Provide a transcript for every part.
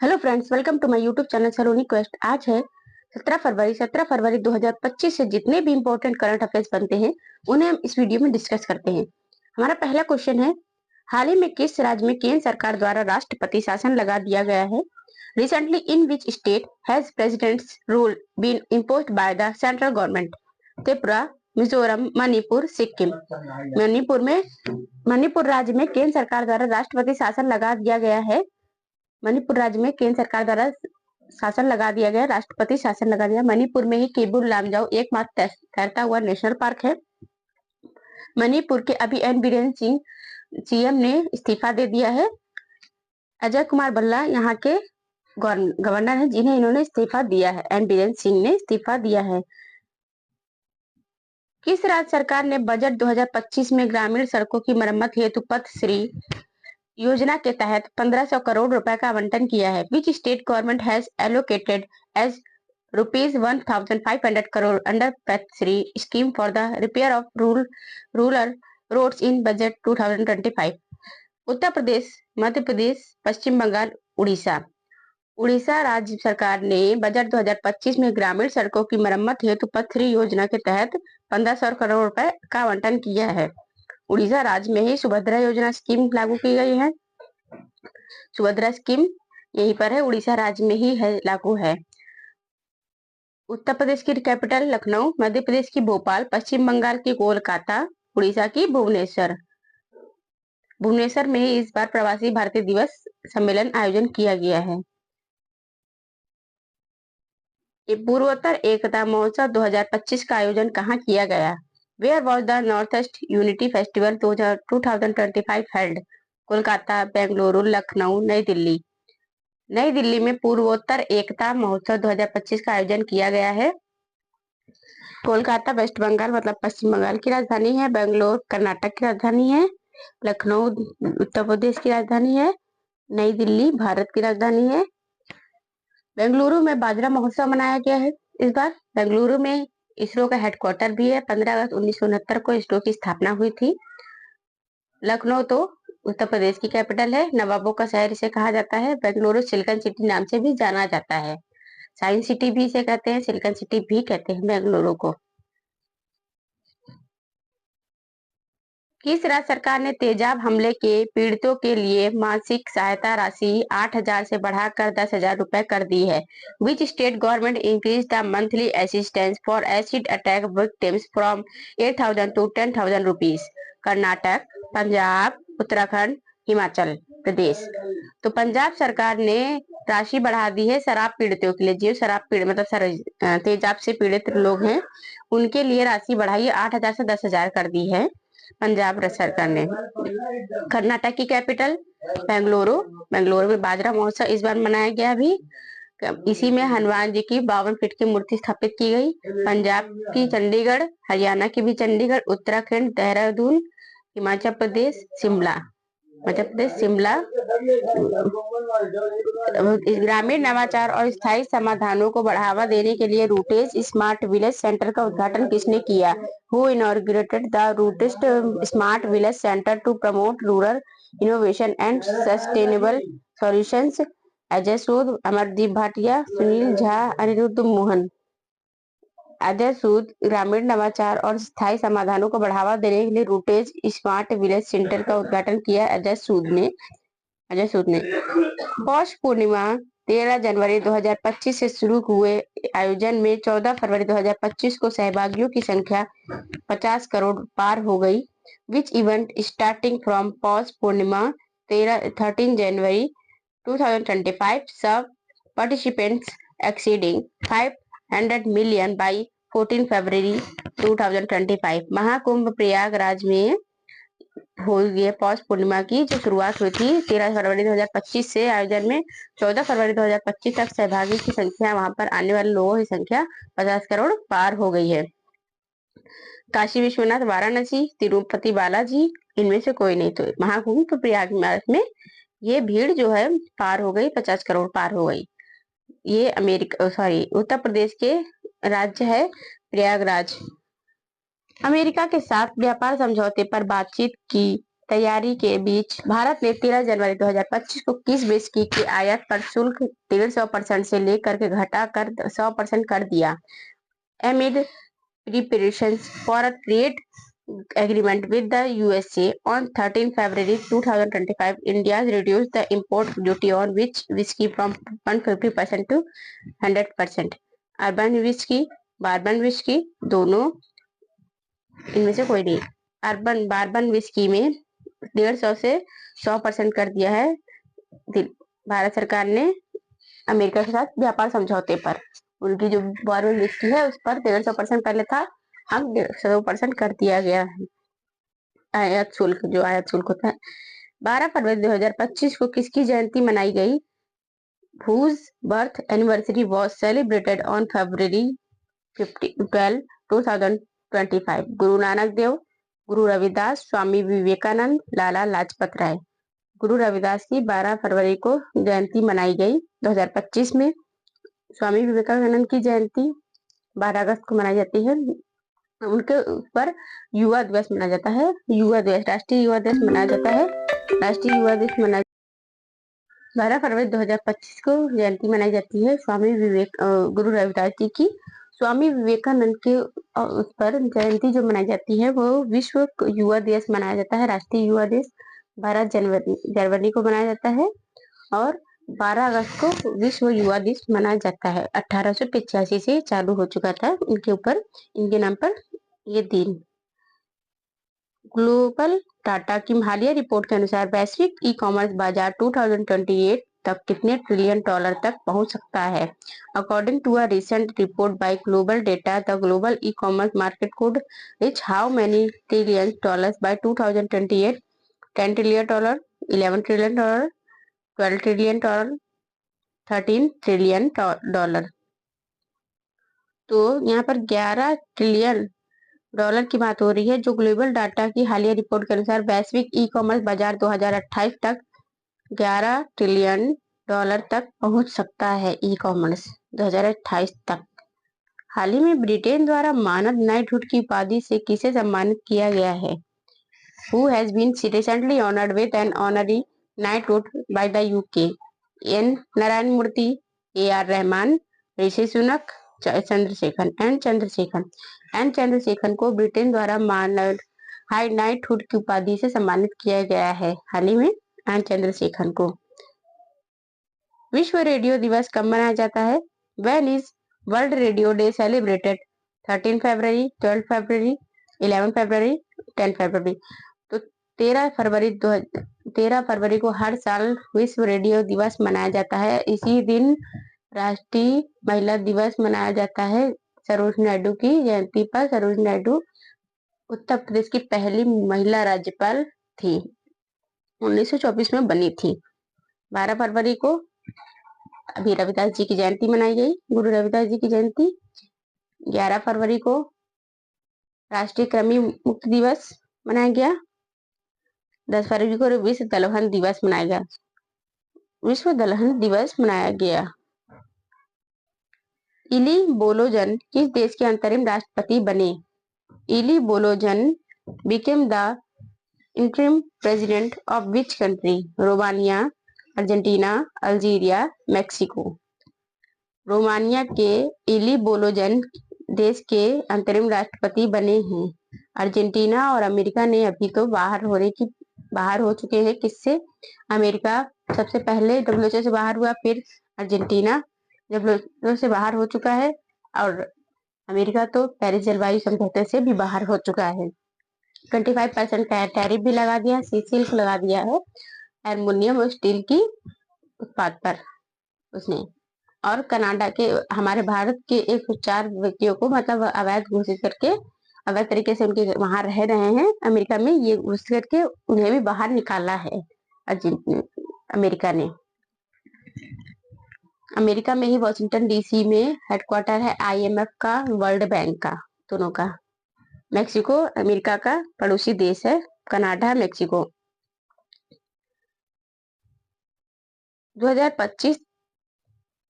Hello friends, welcome to my YouTube channel Saloni quest. आज है 17 फरवरी 2025 से जितने भी इम्पोर्टेंट करंट अफेयर्स बनते हैं उन्हें हम इस वीडियो में डिस्कस करते हैं। हमारा पहला क्वेश्चन है, हाल ही में किस राज्य में केंद्र सरकार द्वारा राष्ट्रपति शासन लगा दिया गया है? Recently in which state has president's rule been imposed by the central government? Tripura, Mizoram, Manipur, Sikkim. Manipur राज्य में केंद्र सरकार द्वारा राष्ट्रपति शासन लगा दिया गया है। मणिपुर राज्य में केंद्र सरकार द्वारा शासन लगा दिया गया, राष्ट्रपति शासन लगा दिया। मणिपुर में ही केबुल लामजाओ एकमात्र तैरता हुआ नेशनल पार्क है। मणिपुर के अभी एन बीरेन सिंह सीएम ने इस्तीफा दे दिया है। अजय कुमार भल्ला यहाँ के गवर्नर हैं जिन्हें इन्होंने इस्तीफा दिया है। एन बीरेन सिंह ने इस्तीफा दिया है। किस राज्य सरकार ने बजट 2025 में ग्रामीण सड़कों की मरम्मत हेतु पथ श्री योजना के तहत 1500 करोड़ रुपए का आवंटन किया है? Which state government has allocated as rupees 1500 crore under Pathashree scheme for the repair of rural roads in budget 2025? Uttar Pradesh, Madhya Pradesh, Paschim Bangal, Orissa. Orissa राज्य सरकार ने बजट 2025 में ग्रामीण सड़कों की मरम्मत हेतु पथ योजना के तहत 1500 करोड़ रुपए का आवंटन किया है। उड़ीसा राज्य में ही सुभद्रा योजना स्कीम लागू की गई है। सुभद्रा स्कीम यहीं पर है, उड़ीसा राज्य में ही है, लागू है। उत्तर प्रदेश की कैपिटल लखनऊ, मध्य प्रदेश की भोपाल, पश्चिम बंगाल की कोलकाता, उड़ीसा की भुवनेश्वर। भुवनेश्वर में ही इस बार प्रवासी भारतीय दिवस सम्मेलन आयोजन किया गया है। पूर्वोत्तर एकता महोत्सव 2025 का आयोजन कहाँ किया गया? Where was the north east unity festival 2025 held? Kolkata, Bengaluru, Lucknow, New Delhi. नई दिल्ली में पूर्वोत्तर एकता महोत्सव 2025 का आयोजन किया गया है। कोलकाता वेस्ट बंगाल मतलब पश्चिम बंगाल की राजधानी है। बेंगलोर कर्नाटक की राजधानी है। लखनऊ उत्तर प्रदेश की राजधानी है। नई दिल्ली भारत की राजधानी है। बेंगलुरु में बाजरा महोत्सव मनाया गया है इस बार। बेंगलुरु में इसरो का हेडक्वार्टर भी है। 15 अगस्त 1969 को इसरो की स्थापना हुई थी। लखनऊ तो उत्तर प्रदेश की कैपिटल है, नवाबों का शहर इसे कहा जाता है। बेंगलुरु सिलिकन सिटी नाम से भी जाना जाता है। साइंस सिटी भी इसे कहते हैं, सिलिकन सिटी भी कहते हैं बेंगलुरु को। किस राज्य सरकार ने तेजाब हमले के पीड़ितों के लिए मासिक सहायता राशि 8,000 से बढ़ाकर 10,000 रुपए कर दी है? Which state government increase the monthly assistance for acid attack victims from 8,000 to 10,000 rupees? Karnataka, Punjab, Uttarakhand, Himachal Pradesh. तो पंजाब सरकार ने राशि बढ़ा दी है शराब पीड़ितों के लिए। जो शराब पीड़ित मतलब तेजाब से पीड़ित लोग हैं उनके लिए राशि बढ़ाई 8,000 से 10,000 कर दी है पंजाब सरकार ने। कर्नाटक की कैपिटल बेंगलुरु। बेंगलुरु में बाजरा महोत्सव इस बार मनाया गया भी। इसी में हनुमान जी की 52 फीट की मूर्ति स्थापित की गई। पंजाब की चंडीगढ़, हरियाणा की भी चंडीगढ़, उत्तराखंड देहरादून, हिमाचल प्रदेश शिमला। मध्य प्रदेश शिमला। ग्रामीण नवाचार और स्थायी समाधानों को बढ़ावा देने के लिए रूटेज स्मार्ट विलेज सेंटर का उद्घाटन किसने किया? Who inaugurated the Rootest Smart Village Center to promote rural innovation and sustainable solutions? Ajay सूद, अमरदीप भाटिया, सुनील झा, अनिरुद्ध मोहन। अजय सूद ग्रामीण नवाचार और स्थायी समाधानों को बढ़ावा देने के लिए रूटेज स्मार्ट विलेज सेंटर का उद्घाटन किया अजय सूद ने। पौष पूर्णिमा 13 जनवरी 2025 से शुरू हुए आयोजन में 14 फरवरी 2025 को सहभागियों की संख्या 50 करोड़ पार हो गई। Which event starting from Paush Purnima 13 जनवरी 2025 सब पार्टिसिपेंट्स एक्सीडिंग 500 मिलियन बाई 14 फरवरी 2025। महाकुंभ प्रयागराज में हुई है पौष पूर्णिमा की जो शुरुआत हुई थी 13 फरवरी 2025 से। आयोजन में 14 फरवरी 2025 तक सहभागी की संख्या, वहां पर आने वाले लोगों की संख्या 50 करोड़ पार हो गई है। काशी विश्वनाथ, वाराणसी, तिरुपति बालाजी, इनमें से कोई नहीं। तो महाकुंभ प्रयागराज में ये भीड़ जो है पार हो गई, 50 करोड़ पार हो गई। ये उत्तर प्रदेश के राज्य है प्रयागराज। अमेरिका के साथ व्यापार समझौते पर बातचीत की तैयारी के बीच भारत ने 13 जनवरी 2025 को किस व्हिस्की की आयात पर शुल्क 150% से लेकर के घटाकर 100% कर दिया? Amid preparations for a trade agreement with the USA on 13 February 2025, India reduced the import duty on which whiskey from 150% to 100%. Urban whisky, bourbon whisky, दोनों इनमें से कोई नहीं। बार्बन विस्की में 150 से 100% कर दिया है भारत सरकार ने अमेरिका के साथ व्यापार समझौते पर। उनकी जो बार्बन विस्की है उस पर 150% पहले था, अब 100% कर दिया गया है आयात शुल्क होता है। 12 फरवरी 2025 को किसकी जयंती मनाई गई? whose birth anniversary was celebrated on February 12, 2025. Guru Nanak Dev, Guru Ravidas, Swami Vivekananda, Lala Lajpat Rai. Guru Ravidas की 12 फरवरी को जयंती मनाई गई 2025 में। स्वामी विवेकानंद की जयंती 12 अगस्त को मनाई जाती है। उनके ऊपर युवा दिवस मनाया जाता है। राष्ट्रीय युवा दिवस मनाया जाता है। राष्ट्रीय युवा दिवस मनाया 12 फरवरी 2025 को जयंती मनाई जाती है गुरु रविदास जी की। स्वामी विवेकानंद के उस पर जयंती जो मनाई जाती है वो विश्व युवा दिवस मनाया जाता है। राष्ट्रीय युवा दिवस 12 जनवरी को मनाया जाता है और 12 अगस्त को विश्व युवा दिवस मनाया जाता है। 1885 से चालू हो चुका था इनके नाम पर ये दिन। ग्लोबल डाटा की हालिया रिपोर्ट के अनुसार वैश्विक ई कॉमर्स बाजार 2028 तक कितने ट्रिलियन डॉलर तक पहुंच सकता है? According to a recent report by global data, the global e commerce market could reach how many trillion dollars by 2028? 10 trillion dollar, 11 trillion dollar, 12 trillion dollar, 13 trillion dollar. तो यहाँ पर 11 ट्रिलियन डॉलर की बात हो रही है, जो ग्लोबल डाटा की हालिया रिपोर्ट के अनुसार वैश्विक ई कॉमर्स बाजार 2028 तक 11 ट्रिलियन डॉलर तक पहुंच सकता है। ई कॉमर्स 2028 तक। हाल ही में ब्रिटेन द्वारा मानद नाइटहुड की उपाधि से किसे सम्मानित किया गया है? Who has been recently honored with an honorary knighthood by the UK? N. Narayan Murthy, A.R. Rahman, Rishi Sunak, Chandrashekhar को ब्रिटेन द्वारा मानद हाई नाइटहुड की उपाधि से सम्मानित किया गया है हाल ही में एन चंद्रशेखर को। विश्व रेडियो दिवस कब मनाया जाता है? When is world radio day celebrated? 13 फरवरी, 12 फरवरी, 11 फरवरी, 10 फरवरी। तो 13 फरवरी को हर साल विश्व रेडियो दिवस मनाया जाता है। इसी दिन राष्ट्रीय महिला दिवस मनाया जाता है। सरोजिनी नायडू की जयंती पर। सरोजिनी नायडू उत्तर प्रदेश की पहली महिला राज्यपाल थी, 1924 में बनी थी। 12 फरवरी को अभी रविदास जी की जयंती मनाई गई, गुरु रविदास जी की जयंती। 11 फरवरी को राष्ट्रीय कृमि मुक्त दिवस मनाया गया। 10 फरवरी को विश्व दलहन दिवस मनाया गया। इली बोलोजन किस देश के अंतरिम राष्ट्रपति बने? इली बोलोजन became the interim president of which country? Romania, Argentina, Algeria, Mexico. Romania के इली बोलोजन देश के अंतरिम राष्ट्रपति बने हैं। अर्जेंटीना और अमेरिका ने अभी तो बाहर हो चुके हैं। किससे? अमेरिका सबसे पहले डब्ल्यूएचओ से बाहर हुआ, फिर अर्जेंटीना डब्ल्यूएचओ से बाहर हो चुका है और अमेरिका तो पेरिस जलवायु समझौते से भी बाहर हो चुका है। 25% टैरिफ भी लगा दिया, शुल्क लगा दिया है एल्युमिनियम और स्टील की उत्पाद पर उसने। और कनाडा के हमारे भारत के 104 व्यक्तियों को मतलब अवैध घोषित करके अवैध तरीके से उनके वहां रह रहे हैं अमेरिका में, ये घोषित करके उन्हें भी बाहर निकाला है अमेरिका ने। अमेरिका में ही वॉशिंगटन डीसी में हेडक्वार्टर है आईएमएफ का, वर्ल्ड बैंक का, दोनों का। मेक्सिको अमेरिका का पड़ोसी देश है, कनाडा, मेक्सिको। 2025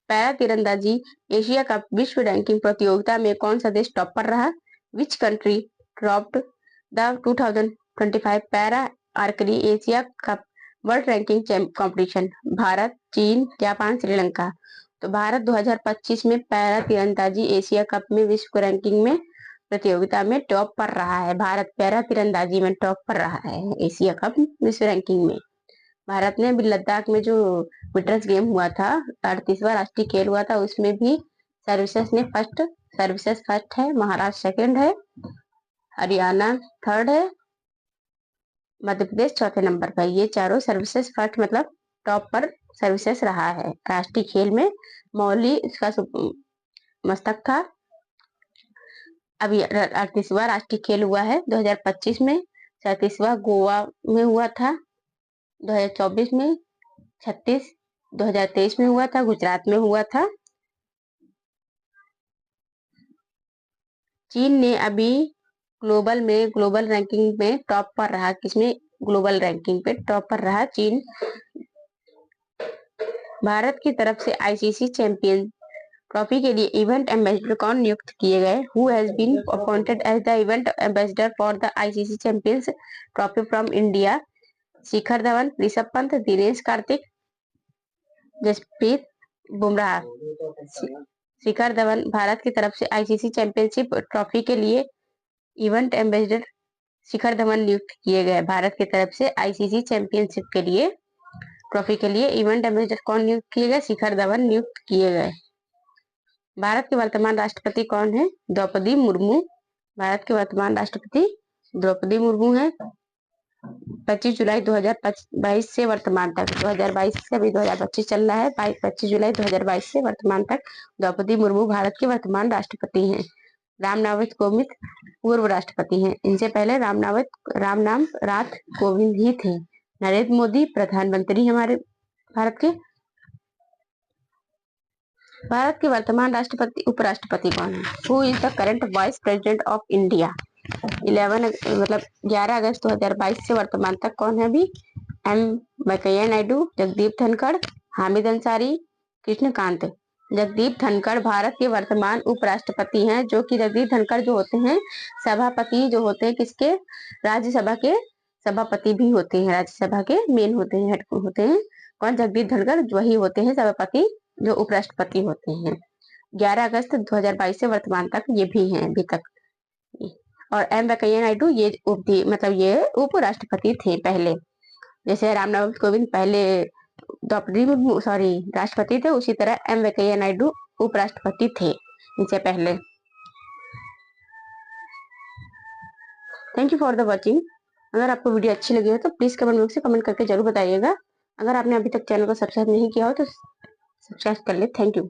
पैरा तीरंदाजी एशिया कप विश्व रैंकिंग प्रतियोगिता में कौन सा देश टॉप पर रहा? Which country topped the 2025 para archery Asia Cup World ranking competition, Bharat, चीन, जापान, श्रीलंका। तो भारत 2025 में पैरा तीरंदाजी एशिया कप में विश्व रैंकिंग में प्रतियोगिता में टॉप पर रहा है। भारत पैरा तीरंदाजी में टॉप पर रहा है एशिया कप विश्व रैंकिंग में। भारत ने भी लद्दाख में जो विंटर्स गेम हुआ था, 38वां राष्ट्रीय खेल हुआ था, उसमें भी सर्विसेज फर्स्ट है, महाराष्ट्र सेकंड है, हरियाणा थर्ड है, मध्य प्रदेश चौथे नंबर पर। ये चारों सर्विसेज फर्स्ट मतलब टॉप पर सर्विसेज रहा है राष्ट्रीय खेल में। मौली इसका मस्तक था। अभी 38वां राष्ट्रीय खेल हुआ है 2025 में, 37वां गोवा में हुआ था 2024 में, 36 2023 में हुआ था, गुजरात में हुआ था। चीन ने अभी ग्लोबल रैंकिंग में टॉप पर रहा। किसमें? ग्लोबल रैंकिंग पे टॉप पर रहा चीन। भारत की तरफ से आईसीसी चैंपियन ट्रॉफी के लिए इवेंट एम्बेसडर कौन नियुक्त किए गए? Who has been appointed as the event ambassador for the ICC Champions Trophy from India? Shikhar Dhawan, Rishabh Pant, Dinesh Karthik, Jasprit Bumrah. Shikhar Dhawan Bharat की तरफ से आईसीसी चैंपियनशिप ट्रॉफी के लिए इवेंट एम्बेसडर शिखर धवन नियुक्त किए गए। भारत की तरफ से आईसीसी चैंपियनशिप के लिए ट्रॉफी के लिए इवेंट एम्बेसडर कौन नियुक्त किए गए? शिखर धवन नियुक्त किए गए। भारत के वर्तमान राष्ट्रपति कौन है? द्रौपदी मुर्मू। भारत के वर्तमान राष्ट्रपति द्रौपदी मुर्मू है। 25 जुलाई 2022 से वर्तमान तक, 2022 से अभी 2025 चल रहा है, 25 जुलाई 2022 से वर्तमान तक द्रौपदी मुर्मू भारत के वर्तमान राष्ट्रपति हैं। रामनाथ कोविंद पूर्व राष्ट्रपति हैं। इनसे पहले रामनाथ कोविंद ही थे। नरेंद्र मोदी प्रधानमंत्री हमारे भारत के वर्तमान राष्ट्रपति उपराष्ट्रपति कौन है? Who is the current vice president of India? 11 अगस्त 2022 से वर्तमान तक कौन है अभी? एम वेंकैया नायडू, जगदीप धनखड़, हामिद अंसारी, कृष्णकांत। जगदीप धनखड़ भारत के वर्तमान उपराष्ट्रपति हैं, जो कि जगदीप धनखड़ जो होते हैं सभापति जो होते हैं किसके? राज्यसभा के सभापति भी होते हैं, राज्यसभा के मेन होते हैं, हेड होते हैं। कौन? जगदीप धनखड़ वही होते हैं सभापति जो उपराष्ट्रपति होते हैं। 11 अगस्त 2022 से वर्तमान तक ये भी हैं अभी तक। और एम वेंकैया नायडू ये ये उपराष्ट्रपति थे पहले। जैसे रामनाथ कोविंद पहले राष्ट्रपति थे, उसी तरह एम वेंकैया नायडू उपराष्ट्रपति थे इनसे पहले। Thank you for the watching. अगर आपको वीडियो अच्छी लगी हो तो प्लीज कमेंट बॉक्स में कमेंट करके जरूर बताइएगा। अगर आपने अभी तक चैनल को सब्सक्राइब नहीं किया हो तो सब्सक्राइब कर ले। Thank you.